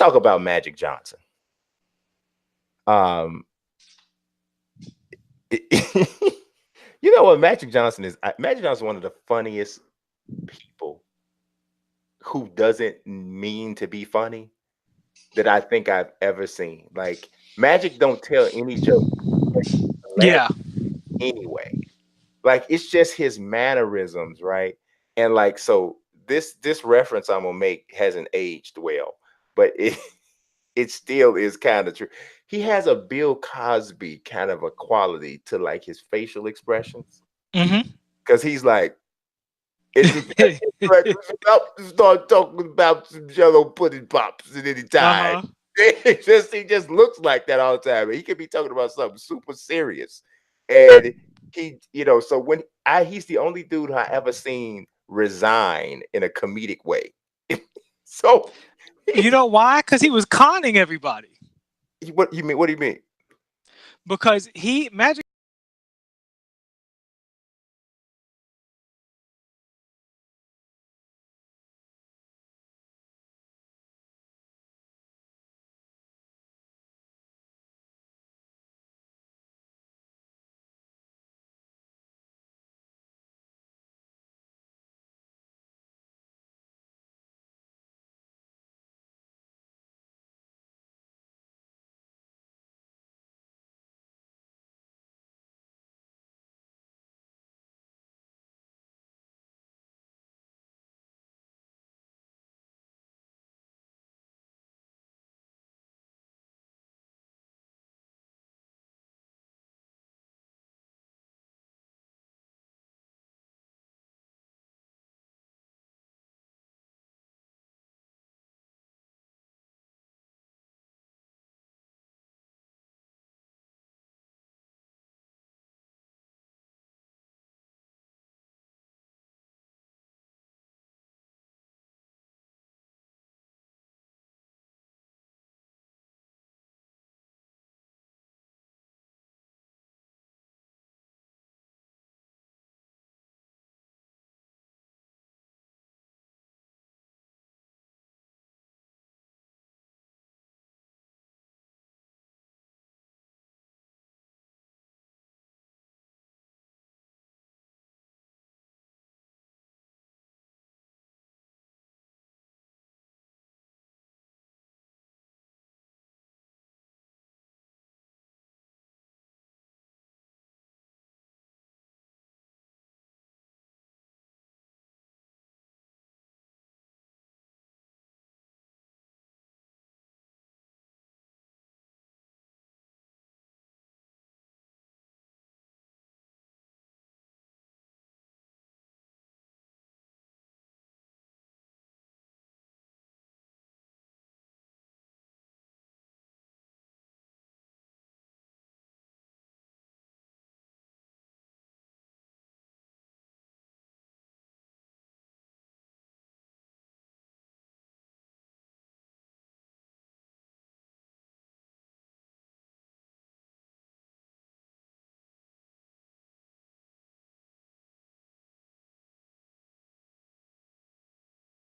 talk about Magic Johnson. You know what Magic Johnson is? Magic Johnson is one of the funniest people who doesn't mean to be funny that I think I've ever seen. Like Magic don't tell any joke Yeah. anyway. Like it's just his mannerisms, right? And like so this reference I'm gonna make hasn't aged well, but it still is kind of true. He has a Bill Cosby kind of a quality to like his facial expressions Hmm. because he's like, it's like, start talking about some Jello pudding pops at any time. Uh-huh. He just looks like that all the time. He could be talking about something super serious, and so when he's the only dude I ever seen resign in a comedic way. So You know why? Because he was conning everybody. what you mean? What do you mean? Because Magic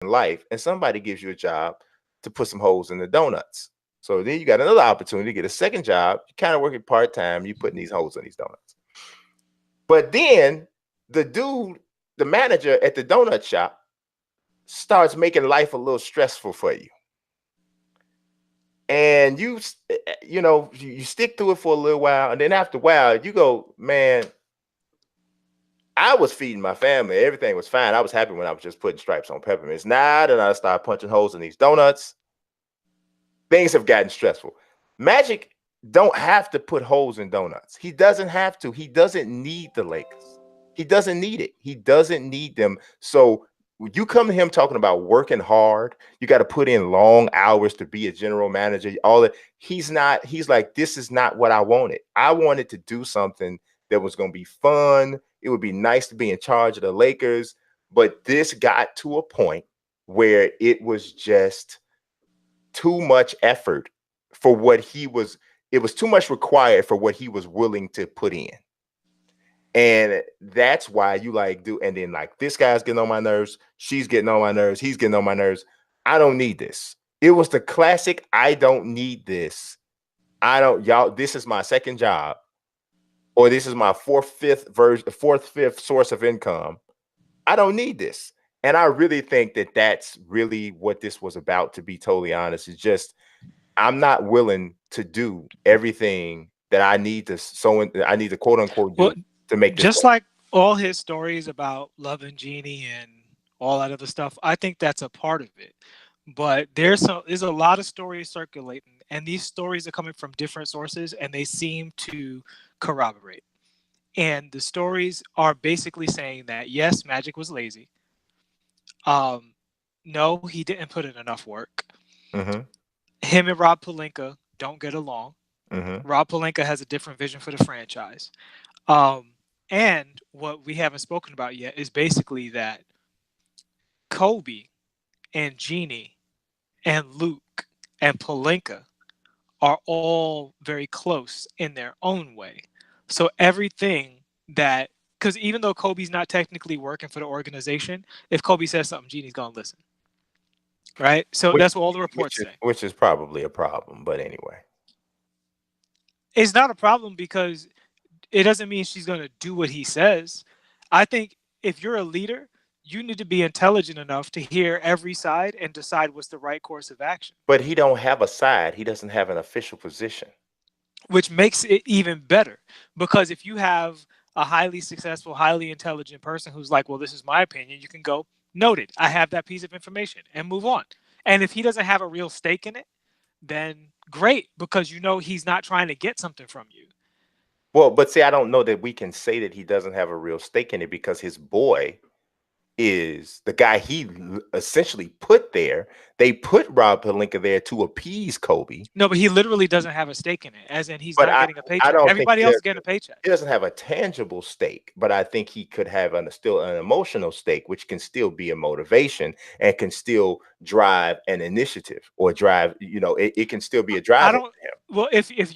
In life, and somebody gives you a job to put some holes in the donuts. So then you got another opportunity to get a second job. You kind of working part time. You putting these holes in these donuts. But then the dude, the manager at the donut shop, starts making life a little stressful for you. And you stick to it for a little while, and then after a while, you go, man, I was feeding my family. Everything was fine. I was happy when I was just putting stripes on peppermints. Now that I start punching holes in these donuts, things have gotten stressful. Magic don't have to put holes in donuts. He doesn't have to. He doesn't need the Lakers. He doesn't need it. He doesn't need them. So when you come to him talking about working hard, you got to put in long hours to be a general manager, all that. He's not, he's like, this is not what I wanted. I wanted to do something that was going to be fun. It would be nice to be in charge of the Lakers. But this got to a point where it was just too much effort for what he was, it was too much required for what he was willing to put in. And that's why you like do, and then like this guy's getting on my nerves, she's getting on my nerves, he's getting on my nerves. I don't need this. It was the classic, I don't need this. Y'all, this is my second job, or this is my fourth, fifth source of income. I don't need this. And I really think that that's really what this was about, to be totally honest. It's just, I'm not willing to do everything that I need to I need to quote unquote Well, do to make this just work. like all his stories about Love and Genie and all that other stuff, I think that's a part of it. But there's a lot of stories circulating, and these stories are coming from different sources, and they seem to corroborate. And the stories are basically saying that yes, Magic was lazy. Um, no, he didn't put in enough work. Mm-hmm. Him and Rob Pelinka don't get along. Mm-hmm. Rob Pelinka has a different vision for the franchise. Um, and what we haven't spoken about yet is basically that Kobe and Genie and Luke and Pelinka are all very close in their own way. So everything that, because even though Kobe's not technically working for the organization, if Kobe says something, Genie's gonna listen, right? So Which, that's what all the reports say. which is probably a problem, but anyway. It's not a problem because it doesn't mean she's gonna do what he says. I think if you're a leader, you need to be intelligent enough to hear every side and decide what's the right course of action. But he don't have a side. He doesn't have an official position. Which makes it even better, because if you have a highly successful, highly intelligent person who's like, well, this is my opinion, you can go, noted, I have that piece of information, and move on. And if he doesn't have a real stake in it, then great, because you know he's not trying to get something from you. Well, but see, I don't know that we can say that he doesn't have a real stake in it, because his boy is the guy he essentially put there. They put Rob Pelinka there to appease Kobe. No, but he literally doesn't have a stake in it, as in he's But not getting a I paycheck. don't think Everybody else is getting a paycheck. he doesn't have a tangible stake, but I think he could have still an emotional stake, which can still be a motivation and can still drive an initiative, or drive, it can still be a I driver don't. for him. Well, if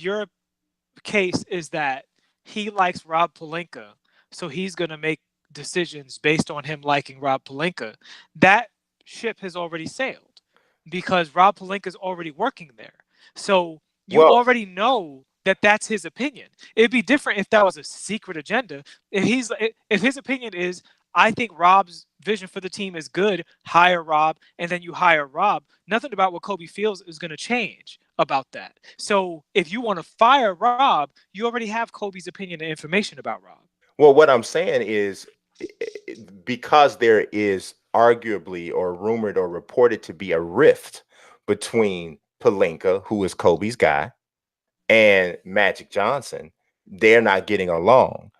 your case is that he likes Rob Pelinka, so he's going to make decisions based on him liking Rob Pelinka, that ship has already sailed, because Rob Pelinka is already working there. So you Well, already know that that's his opinion. It'd be different if that was a secret agenda. If his opinion is, I think Rob's vision for the team is good, hire Rob, and then you hire Rob, nothing about what Kobe feels is going to change about that. So if you want to fire Rob, you already have Kobe's opinion and information about Rob. well, what I'm saying is, because there is arguably, or rumored or reported to be, a rift between Pelinka, who is Kobe's guy, and Magic Johnson, they're not getting along.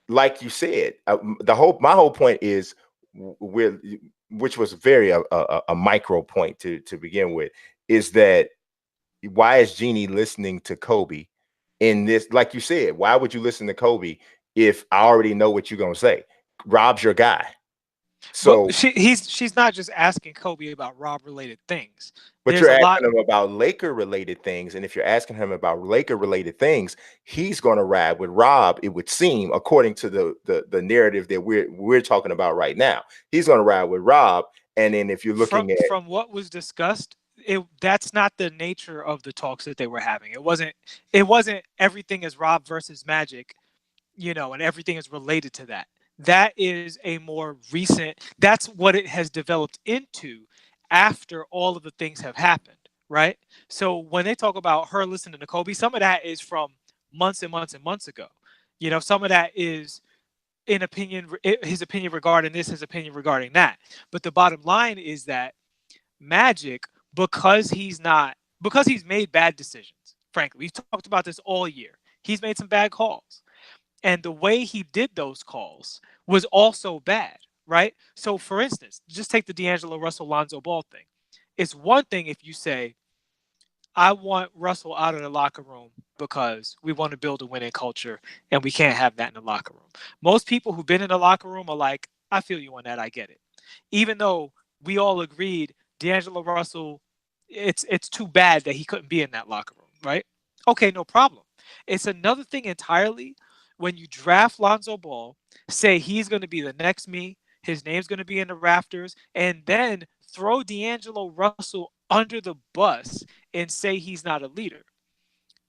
Like you said, my whole point is, we're which was very a micro point to begin with, is that, why is Jeannie listening to Kobe in this? Like you said, why would you listen to Kobe if I already know what you're gonna say? Rob's your guy. But So, she's not just asking Kobe about Rob related things. but There's you're a lot. asking him about Laker related things, and if you're asking him about Laker related things, he's going to ride with Rob. It would seem, according to the narrative that we're talking about right now, he's going to ride with Rob. And then if you're from looking at, from what was discussed, that's not the nature of the talks that they were having. It wasn't everything is Rob versus Magic, and everything is related to that. That is a more recent, that's what it has developed into after all of the things have happened, right? So when they talk about her listening to Kobe, some of that is from months and months and months ago. Some of that is his opinion regarding this, his opinion regarding that. But the bottom line is that Magic, because he's made bad decisions. Frankly, we've talked about this all year. He's made some bad calls, and the way he did those calls was also bad, right? So, for instance, just take the D'Angelo Russell Lonzo Ball thing. It's one thing if you say, I want Russell out of the locker room because we want to build a winning culture and we can't have that in the locker room. Most people who've been in the locker room are like, I feel you on that. I get it. Even though we all agreed D'Angelo Russell, it's too bad that he couldn't be in that locker room, right? Okay, no problem. It's another thing entirely when you draft Lonzo Ball, say he's going to be the next me, his name's going to be in the rafters, and then throw D'Angelo Russell under the bus and say he's not a leader.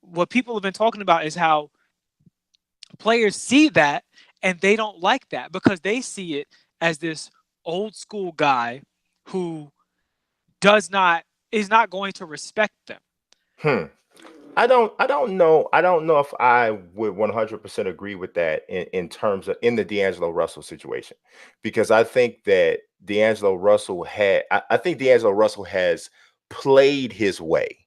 What people have been talking about is how players see that and they don't like that because they see it as this old school guy who is not going to respect them. I don't know. I don't know if I would 100% agree with that in terms of in the D'Angelo Russell situation, because I think that I think D'Angelo Russell has played his way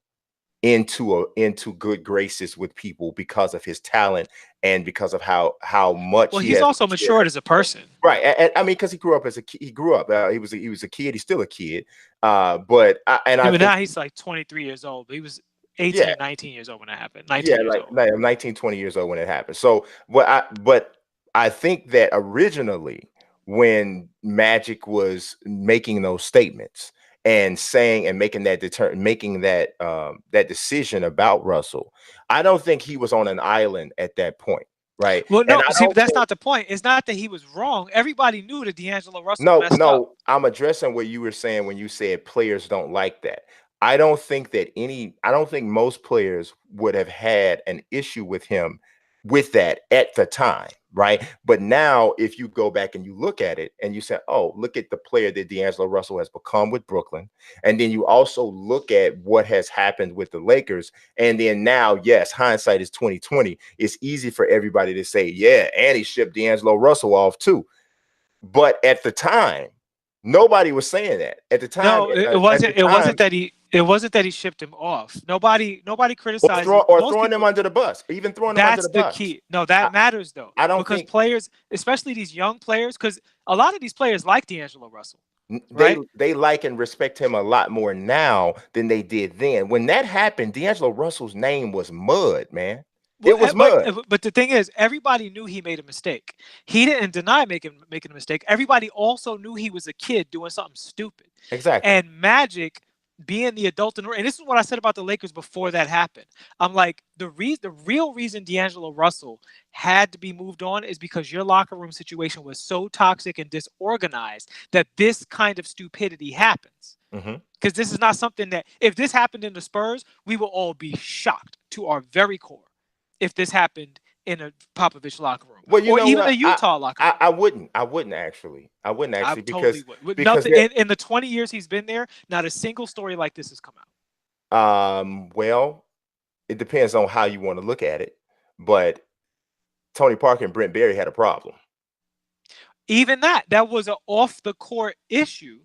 into good graces with people because of his talent and because of how much Well, he he's has also matured as a person. right. And I mean, because he grew up as a he grew up he was a kid, he's still a kid, but I think Now he's like 23 years old, but he was 18 yeah, or 19 years old when that happened. yeah, 19 years old. like 19, 20 years old when it happened. So but I think that originally when Magic was making those statements and saying and making that decision about Russell, I don't think he was on an island at that point, right? Well, And no, I see, don't but that's think not the point. It's not that he was wrong. Everybody knew that D'Angelo Russell no, messed up. no, I'm addressing what you were saying when you said players don't like that. I don't think most players would have had an issue with him with that at the time, right? But now, if you go back and you look at it and you say, oh, look at the player that D'Angelo Russell has become with Brooklyn. And then you also look at what has happened with the Lakers. And then now, yes, hindsight is 2020. It's easy for everybody to say, yeah, and he shipped D'Angelo Russell off too. But at the time, nobody was saying that. At the time, No, it at the wasn't. time, It wasn't that he shipped him off. Nobody criticized it. or Most throwing them people. under the bus, or even throwing them under That's the the bus. key. No, that matters though, I don't because think players, especially these young players, because a lot of these players like D'Angelo Russell, they right? they like and respect him a lot more now than they did then. When that happened, D'Angelo Russell's name was mud, man. Well, It was mud. but the thing is, everybody knew he made a mistake. He didn't deny making a mistake. Everybody also knew he was a kid doing something stupid. Exactly. And Magic being the adult and this is what I said about the Lakers before that happened. I'm like, the real reason D'Angelo Russell had to be moved on is because your locker room situation was so toxic and disorganized that this kind of stupidity happens. Because this is not something that, if this happened in the Spurs, we will all be shocked to our very core if this happened in a Popovich locker room Well, you or know even a what? Utah locker room. I wouldn't. I wouldn't actually. I wouldn't I actually totally would. With because nothing in the 20 years he's been there, not a single story like this has come there. Well, it depends on how you want to look at it, but Tony Parker and Brent Barry had a problem. Even that was an off the court issue.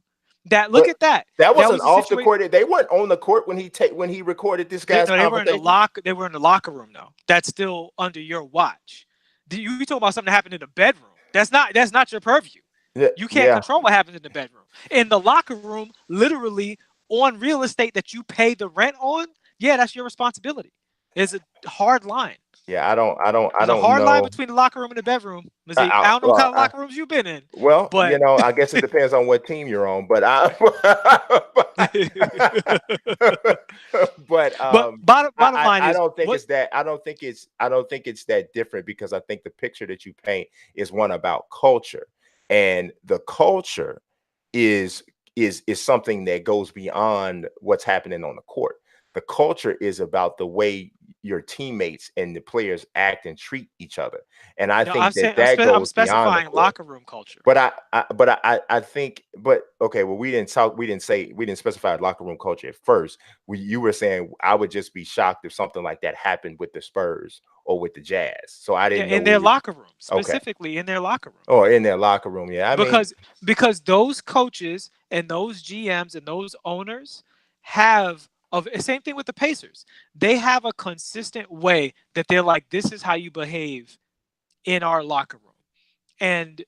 Look But at that. that That wasn't was a off the situation. court. They weren't on the court when he recorded this guy's They were in the conversation. They were in the locker room though. That's still under your watch. You talk about something that happened in the bedroom. That's not your purview. Yeah, You can't yeah. control what happens in the bedroom. In the locker room, literally on real estate that you pay the rent on, yeah, that's your responsibility. There's a hard line. Yeah, I There's a don't hard line know. between the locker room and the bedroom. Mazique, I don't know what kind of locker rooms you've been in, Well, but I guess it depends on what team you're on. But bottom line I is don't think it's that. I don't think it's that different, because I think the picture that you paint is one about culture, and the culture is something that goes beyond what's happening on the court. The culture is about the way your teammates and the players act and treat each other, and I no, think I'm goes beyond the specifying court. locker room culture. But I think, but okay, well, we didn't specify locker room culture at first. You were saying I would just be shocked if something like that happened with the Spurs or with the Jazz. So I didn't know In their locker room, okay. specifically in their locker room. Or in their locker room, yeah. I mean, Because those coaches and those GMs and those owners have of same thing with the Pacers. They have a consistent way that they're like, this is how you behave in our locker room. And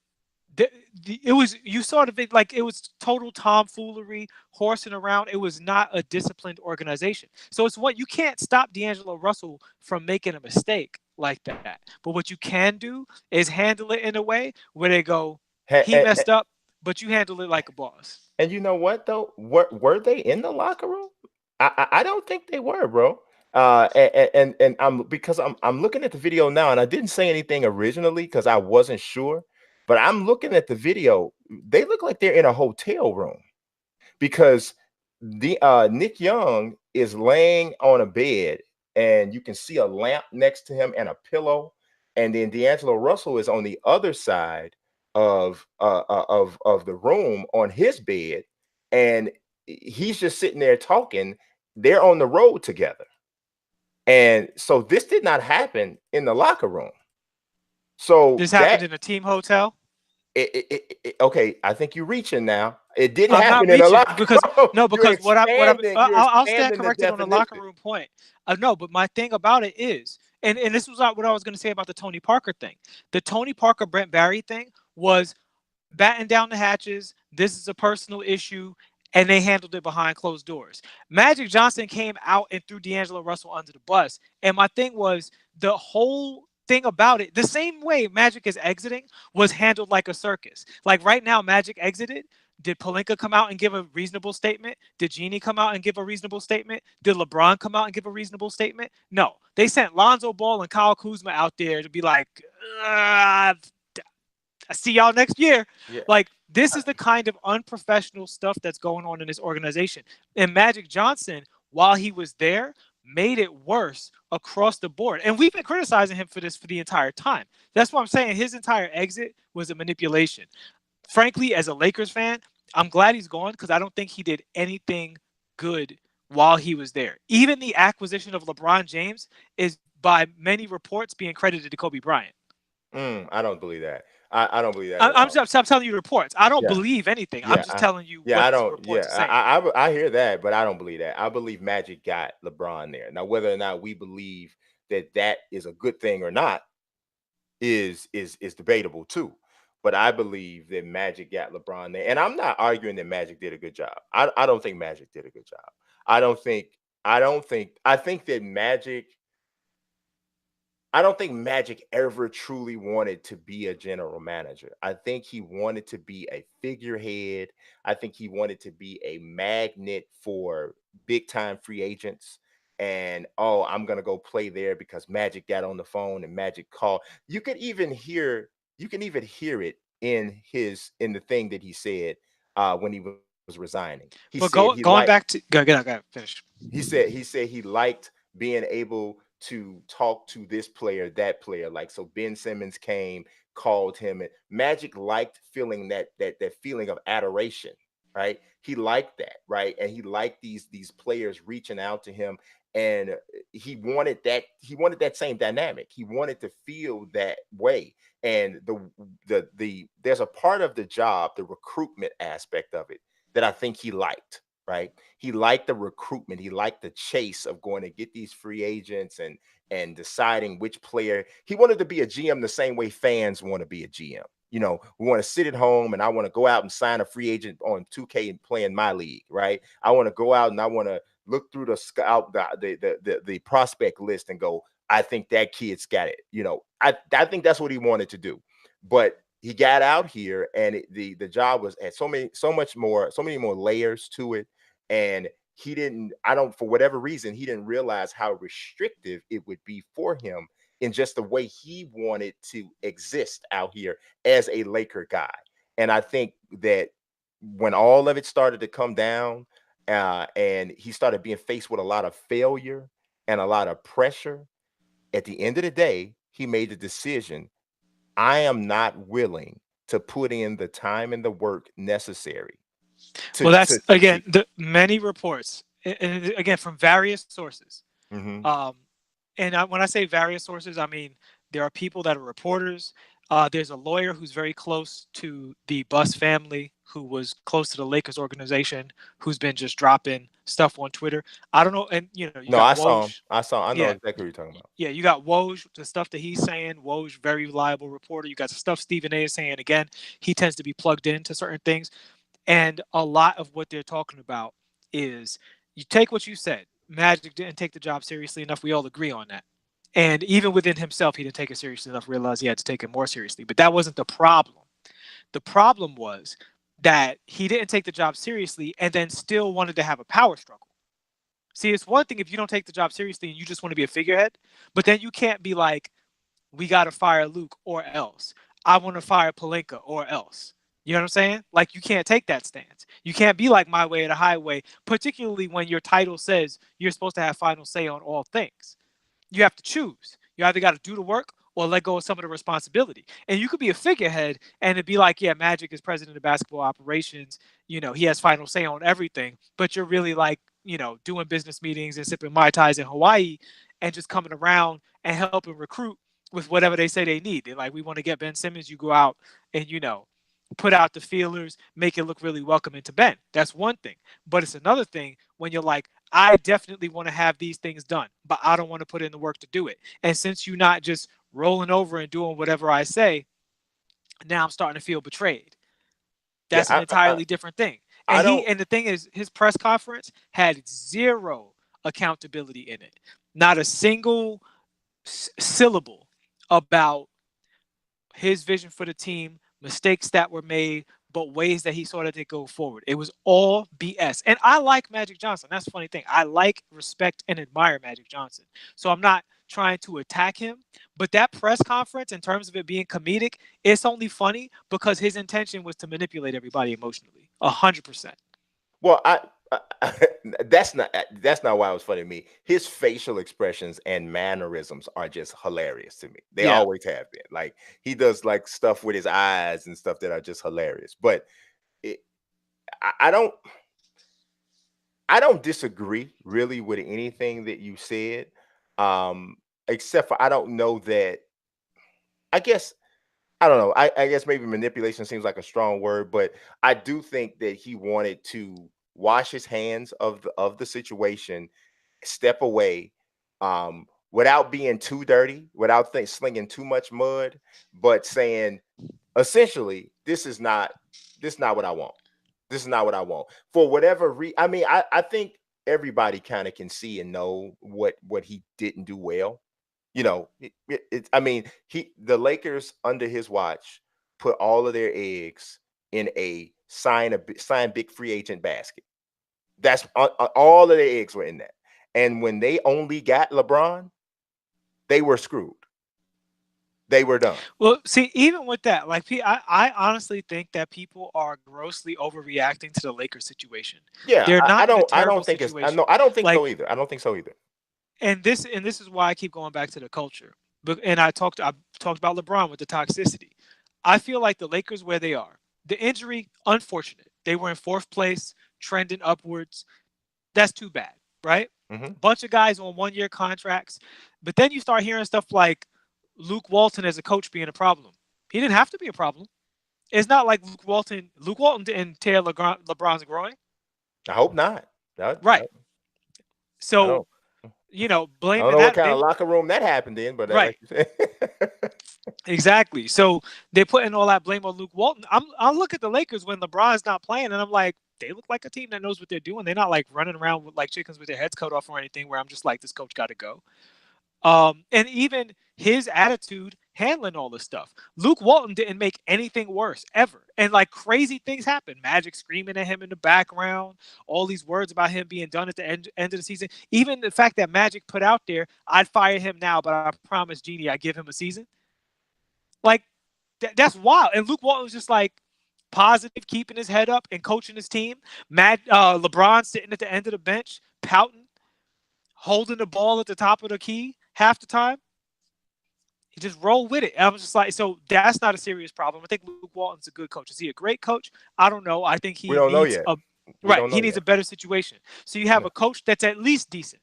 it was, you sort of like, it was total tomfoolery, horsing around. It was not a disciplined organization. So it's what, you can't stop D'Angelo Russell from making a mistake like that. But what you can do is handle it in a way where they go, he messed up, but you handle it like a boss. And you know what though? Were they in the locker room? I don't think they were, bro. And I'm looking at the video now, and I didn't say anything originally because I wasn't sure, but I'm looking at the video. They look like they're in a hotel room, because Nick Young is laying on a bed, and you can see a lamp next to him and a pillow, and then D'Angelo Russell is on the other side of the room on his bed, and he's just sitting there talking. They're on the road together, and so this did not happen in the locker room. So This happened in a team hotel. okay, I think you're reaching now. It didn't I'm not happen in a reaching locker because room. no, You're because expanding. You're I'll stand expanding the corrected on the locker definition. room point. No, but my thing about it is, and this was what I was going to say about the Tony Parker thing. The Tony Parker Brent Barry thing was batten down the hatches. This is a personal issue, and they handled it behind closed doors. Magic Johnson came out and threw D'Angelo Russell under the bus. And my thing was the whole thing about it, the same way Magic is exiting was handled like a circus. Like right now, Magic exited. Did Pelinka come out and give a reasonable statement? Did Jeannie come out and give a reasonable statement? Did LeBron come out and give a reasonable statement? No. They sent Lonzo Ball and Kyle Kuzma out there to be like, I see y'all next year. Yeah. Like, this is the kind of unprofessional stuff that's going on in this organization. And Magic Johnson, while he was there, made it worse across the board. And we've been criticizing him for this for the entire time. That's why I'm saying his entire exit was a manipulation. Frankly, as a Lakers fan, I'm glad he's gone because I don't think he did anything good while he was there. Even the acquisition of LeBron James is, by many reports, being credited to Kobe Bryant. I don't believe that. I don't believe that at I'm all. just I'm telling you reports. I don't Yeah, believe anything. I'm yeah, just telling you yeah. what I the don't. Yeah, reports are saying. I hear that, but I don't believe that. I believe Magic got LeBron there. Now, whether or not we believe that that is a good thing or not is debatable too. But I believe that Magic got LeBron there, and I'm not arguing that Magic did a good job. I don't think Magic did a good job. I don't think. I don't think. I think that Magic. I don't think Magic ever truly wanted to be a general manager. I think he wanted to be a figurehead. I think he wanted to be a magnet for big time free agents. And oh, I'm gonna go play there because Magic got on the phone and Magic called. You can even hear it in the thing that he said when he was resigning. He said But he liked going back to go finish. he said he liked being able to talk to this player, that player. Like so, Ben Simmons came, called him, and Magic liked feeling that feeling of adoration, right? He liked that, right? And he liked these players reaching out to him, and he wanted that same dynamic. He wanted to feel that way. And there's a part of the job, the recruitment aspect of it, that I think he liked, right? He liked the recruitment. He liked the chase of going to get these free agents and deciding which player. He wanted to be a GM the same way fans want to be a GM. You know, we want to sit at home and I want to go out and sign a free agent on 2K and play in my league, right? I want to go out and I want to look through the scout the prospect list and go, I think that kid's got it. You know, I think that's what he wanted to do. But he got out here and the job was had so many more layers to it, and he didn't I don't for whatever reason he didn't realize how restrictive it would be for him in just the way he wanted to exist out here as a Laker guy. And I think that when all of it started to come down, and he started being faced with a lot of failure and a lot of pressure, at the end of the day he made the decision: I am not willing to put in the time and the work necessary Well, to that's again succeed. the many reports, and again from various sources. Mhm. Um, when I say various sources, I mean there are people that are reporters. There's a lawyer who's very close to the Bus family, who was close to the Lakers organization, who's been just dropping stuff on Twitter. I don't know, and you know, you No, got I saw him. Woj. I know Yeah, exactly what you're talking about. yeah, you got Woj, the stuff that he's saying. Woj, very reliable reporter. You got the stuff Stephen A is saying. Again, he tends to be plugged into certain things. And a lot of what they're talking about is you take what you said. Magic didn't take the job seriously enough. We all agree on that. And even within himself, he didn't take it seriously enough, realized he had to take it more seriously. But that wasn't the problem. The problem was that he didn't take the job seriously and then still wanted to have a power struggle. See, it's one thing if you don't take the job seriously and you just want to be a figurehead, but then you can't be like, we got to fire Luke or else. I want to fire Palenka or else. You know what I'm saying? Like, you can't take that stance. You can't be like my way or the highway, particularly when your title says you're supposed to have final say on all things. You have to choose. You either got to do the work or let go of some of the responsibility. And you could be a figurehead and it'd be like, yeah, Magic is president of basketball operations. You know, he has final say on everything. But you're really like, you know, doing business meetings and sipping Mai Tais in Hawaii and just coming around and helping recruit with whatever they say they need. They're like, we want to get Ben Simmons. You go out and, you know, put out the feelers, make it look really welcoming to Ben. That's one thing. But it's another thing when you're like, I definitely want to have these things done, but I don't want to put in the work to do it. And since you're not just rolling over and doing whatever I say, now I'm starting to feel betrayed. Yeah, That's an entirely different thing. I don't. And the thing is, his press conference had zero accountability in it. Not a single syllable about his vision for the team, mistakes that were made, but ways that he saw that they go forward. It was all BS. And I like Magic Johnson. That's the funny thing. I like, respect, and admire Magic Johnson. So I'm not trying to attack him. But that press conference, in terms of it being comedic, it's only funny because his intention was to manipulate everybody emotionally. 100%. Well, that's not why it was funny to me. His facial expressions and mannerisms are just hilarious to me. They always have been. Like, he does like stuff with his eyes and stuff that are just hilarious. But I don't disagree really with anything that you said, except for I don't know that. I guess I don't know. I guess maybe manipulation seems like a strong word, but I do think that he wanted to wash his hands of the situation, step away, without being too dirty, without slinging too much mud, but saying essentially, this is not what I want. This is not what I want. For whatever I mean, I think everybody kind of can see and know what he didn't do well. You know, I mean, the Lakers under his watch put all of their eggs in a sign big free agent basket. That's all of their eggs were in that. And when they only got LeBron, they were screwed. They were done. Well, see, even with that, like, I honestly think that people are grossly overreacting to the Lakers situation. Yeah, They're not in a I terrible don't think situation. I don't think Like, so either. I don't think so either. and this is why I keep going back to the culture. But and I talked about LeBron with the toxicity. I feel like the Lakers, where they are, the injury, unfortunate. They were in fourth place, trending upwards. That's too bad, right? Mm-hmm. Bunch of guys on 1-year contracts, but then you start hearing stuff like Luke Walton as a coach being a problem. He didn't have to be a problem. It's not like Luke Walton didn't tear LeBron's groin. I hope not. Right. I So, don't. you know, I don't blaming know what that, kind of locker room that happened in, but right. like you said. Exactly. So they're putting all that blame on Luke Walton. I look at the Lakers when LeBron's not playing, and I'm like, they look like a team that knows what they're doing. They're not like running around with like chickens with their heads cut off or anything. Where I'm just like, this coach got to go. And even his attitude handling all this stuff. Luke Walton didn't make anything worse ever. And like, crazy things happen. Magic screaming at him in the background, all these words about him being done at the end of the season. Even the fact that Magic put out there, I'd fire him now, but I promise Jeannie I give him a season. Like, that's wild. And Luke Walton was just like positive, keeping his head up and coaching his team. LeBron sitting at the end of the bench, pouting, holding the ball at the top of the key half the time. He just rolled with it. I was just like, so that's not a serious problem. I think Luke Walton's a good coach. Is he a great coach? I don't know. I think We he don't know needs yet. he needs a better situation. So you have a coach that's at least decent.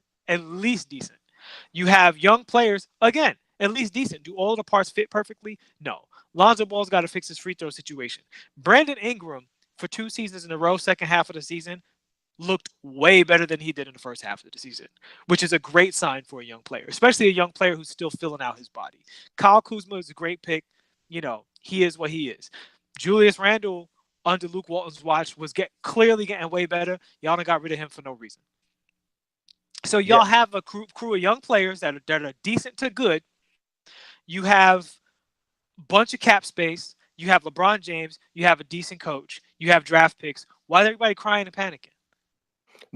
You have young players, again, at least decent. Do all the parts fit perfectly? No. Lonzo Ball's got to fix his free throw situation. Brandon Ingram, for 2 seasons in a row, second half of the season, looked way better than he did in the first half of the season, which is a great sign for a young player, especially a young player who's still filling out his body. Kyle Kuzma is a great pick. You know, he is what he is. Julius Randle, under Luke Walton's watch, was clearly getting way better. Y'all done got rid of him for no reason. So y'all have a crew of young players that are decent to good. You have a bunch of cap space. You have LeBron James. You have a decent coach. You have draft picks. Why is everybody crying and panicking?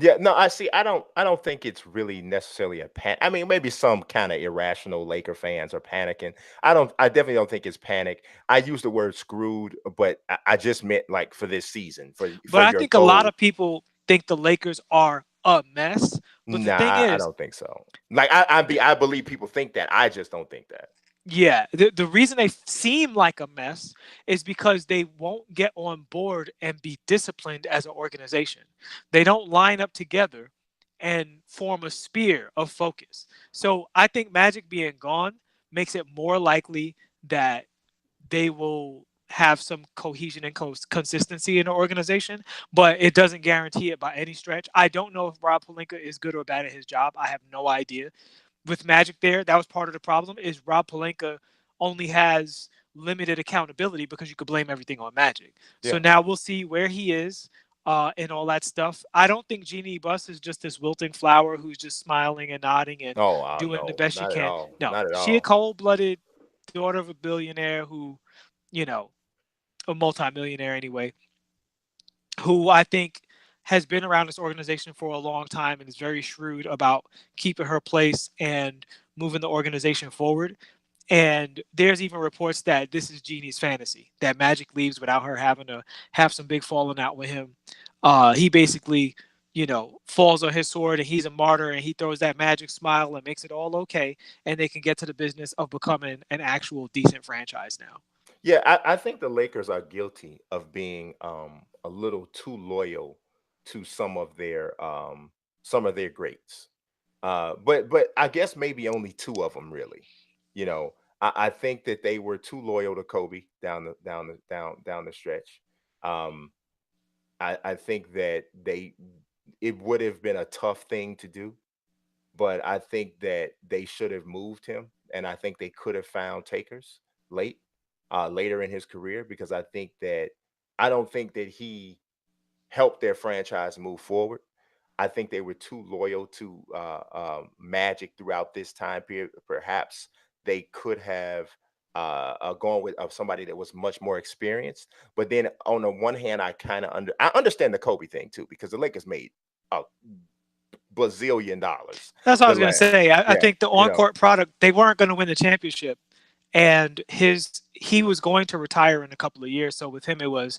Yeah, no, I see. I don't think it's really necessarily a pan. I mean, maybe some kind of irrational Laker fans are panicking. I definitely don't think it's panic. I use the word screwed, but I just meant like for this season, for But I your think a lot goal. of people think the Lakers are a mess. But the Nah, thing I is, don't think so. Like I believe people think that. I just don't think that. yeah, the reason they seem like a mess is because they won't get on board and be disciplined as an organization. They don't line up together and form a spear of focus. So I think Magic being gone makes it more likely that they will have some cohesion and consistency in the organization, but it doesn't guarantee it by any stretch. I don't know if Rob Pelinka is good or bad at his job. I have no idea. With Magic there, that was part of the problem is Rob Pelinka only has limited accountability because you could blame everything on Magic. So Yeah. now we'll see where he is and all that stuff. I don't think Jeannie Buss is just this wilting flower who's just smiling and nodding and Oh, doing the no, best she not at can. all. No, Not at she a all. cold-blooded daughter of a billionaire who, you know, a multimillionaire anyway, who I think has been around this organization for a long time and is very shrewd about keeping her place and moving the organization forward. And there's even reports that this is Jeannie's fantasy that Magic leaves without her having to have some big falling out with him. He basically, falls on his sword and he's a martyr and he throws that magic smile and makes it all okay. And they can get to the business of becoming an actual decent franchise now. Yeah, I think the Lakers are guilty of being a little too loyal to some of their greats. But I guess maybe only two of them really. You know, I think that they were too loyal to Kobe down the stretch. Um, I think that it would have been a tough thing to do, but I think that they should have moved him, and I think they could have found takers late, later in his career, because I don't think that he helped their franchise move forward. I think they were too loyal to Magic throughout this time period. Perhaps they could have gone with somebody that was much more experienced. But then on the one hand, I understand the Kobe thing too, because the Lakers made a bazillion dollars. That's what I The was going to last, say. I yeah, think the you on know, court product, they weren't going to win the championship. And he was going to retire in a couple of years. So with him, it was,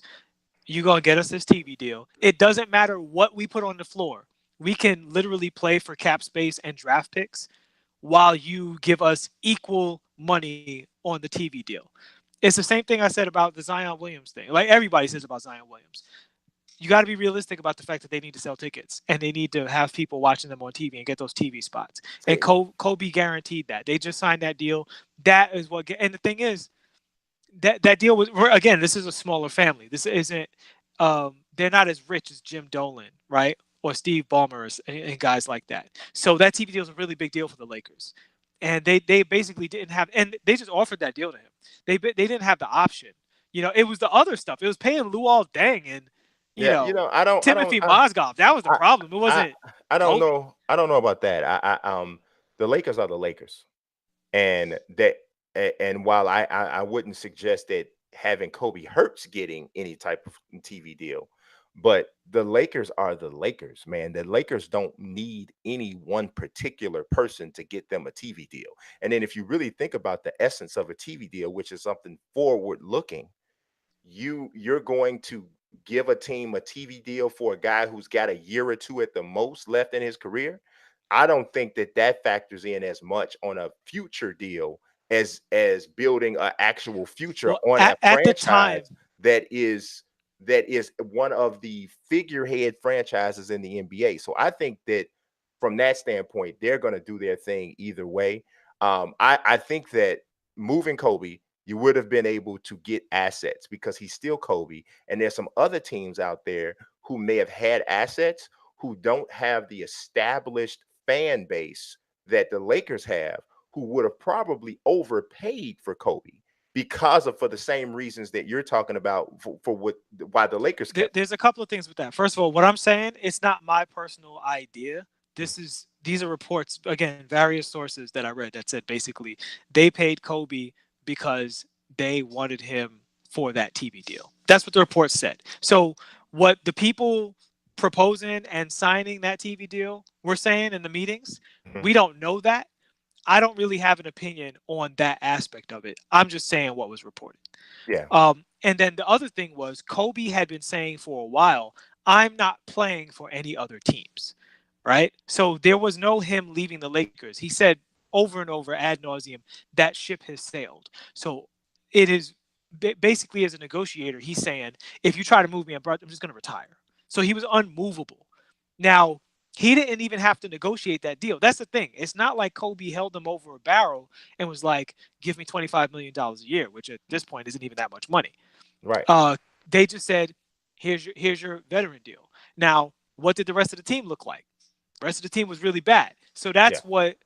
you going to get us this TV deal. It doesn't matter what we put on the floor. We can literally play for cap space and draft picks while you give us equal money on the TV deal. It's the same thing I said about the Zion Williams thing. Like everybody says about Zion Williams. You got to be realistic about the fact that they need to sell tickets and they need to have people watching them on TV and get those TV spots. And hey, Kobe guaranteed that. They just signed that deal. That is what. And the thing is, that deal was, again. This is a smaller family. This isn't. They're not as rich as Jim Dolan, right? Or Steve Ballmer and guys like that. So that TV deal is a really big deal for the Lakers, and they basically didn't have, and they just offered that deal to him. They didn't have the option. It was the other stuff. It was paying Luol Deng and you yeah, know I don't, Timothy Mozgov. That was the I, problem. It I, wasn't I don't Kobe. know. I don't know about that. The Lakers are the Lakers, and and while I wouldn't suggest that having Kobe hurts getting any type of TV deal, but the Lakers are the Lakers, man. The Lakers don't need any one particular person to get them a TV deal. And then if you really think about the essence of a TV deal, which is something forward looking, you're going to give a team a TV deal for a guy who's got a year or two at the most left in his career. I don't think that factors in as much on a future deal as building an actual future Well, on a at the time, franchise that is one of the figurehead franchises in the NBA. So I think that from that standpoint, they're going to do their thing either way. I think that moving Kobe, you would have been able to get assets because he's still Kobe. And there's some other teams out there who may have had assets who don't have the established fan base that the Lakers have, who would have probably overpaid for Kobe for the same reasons that you're talking about for why the Lakers kept him. there's a couple of things with that. First of all, what I'm saying, it's not my personal idea. These are reports, again, various sources that I read that said basically they paid Kobe because they wanted him for that TV deal. That's what the report said. So what the people proposing and signing that TV deal were saying in the meetings. Mhm. We don't know that. I don't really have an opinion on that aspect of it. I'm just saying what was reported. Yeah. And then the other thing was Kobe had been saying for a while, I'm not playing for any other teams, right? So there was no him leaving the Lakers. He said over and over ad nauseum that ship has sailed. So it is basically, as a negotiator, he's saying, if you try to move me, I'm just going to retire. So he was unmovable. Now, he didn't even have to negotiate that deal. That's the thing. It's not like Kobe held him over a barrel and was like, give me $25 million a year, which at this point isn't even that much money. Right. They just said, here's your veteran deal. Now, what did the rest of the team look like? The rest of the team was really bad. So Yeah. that's what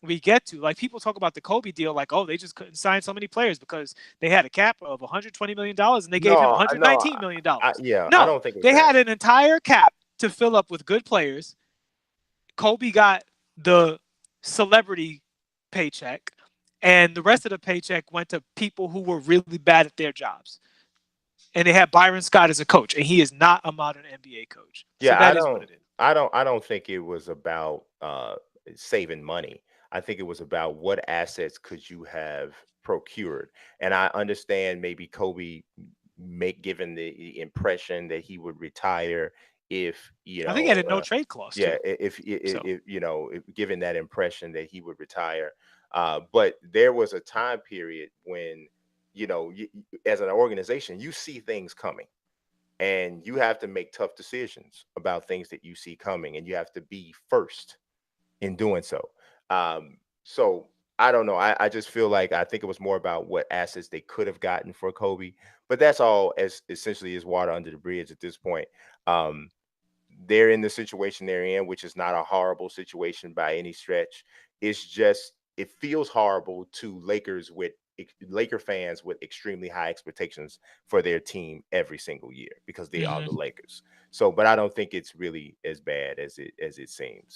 we get to. Like, people talk about the Kobe deal, like, oh, they just couldn't sign so many players because they had a cap of $120 million and they gave him No, no, $119 million. yeah, I No, don't think it was they that. had an entire cap to fill up with good players. Kobe got the celebrity paycheck, and the rest of the paycheck went to people who were really bad at their jobs. And they had Byron Scott as a coach, and he is not a modern NBA coach. So Yeah, that is what it is. I don't think it was about saving money. I think it was about what assets could you have procured. And I understand maybe Kobe make given the impression that he would retire if, I think he had a no trade clause yeah, too. So if if given that impression that he would retire. But there was a time period when, as an organization, you see things coming and you have to make tough decisions about things that you see coming, and you have to be first in doing so. So I don't know. I just feel like I think it was more about what assets they could have gotten for Kobe, but that's all as essentially is water under the bridge at this point. Um, they're in the situation they're in, which is not a horrible situation by any stretch. It's just it feels horrible to Laker fans with extremely high expectations for their team every single year because they are the mhm. Lakers. So, but I don't think it's really as bad as it seems.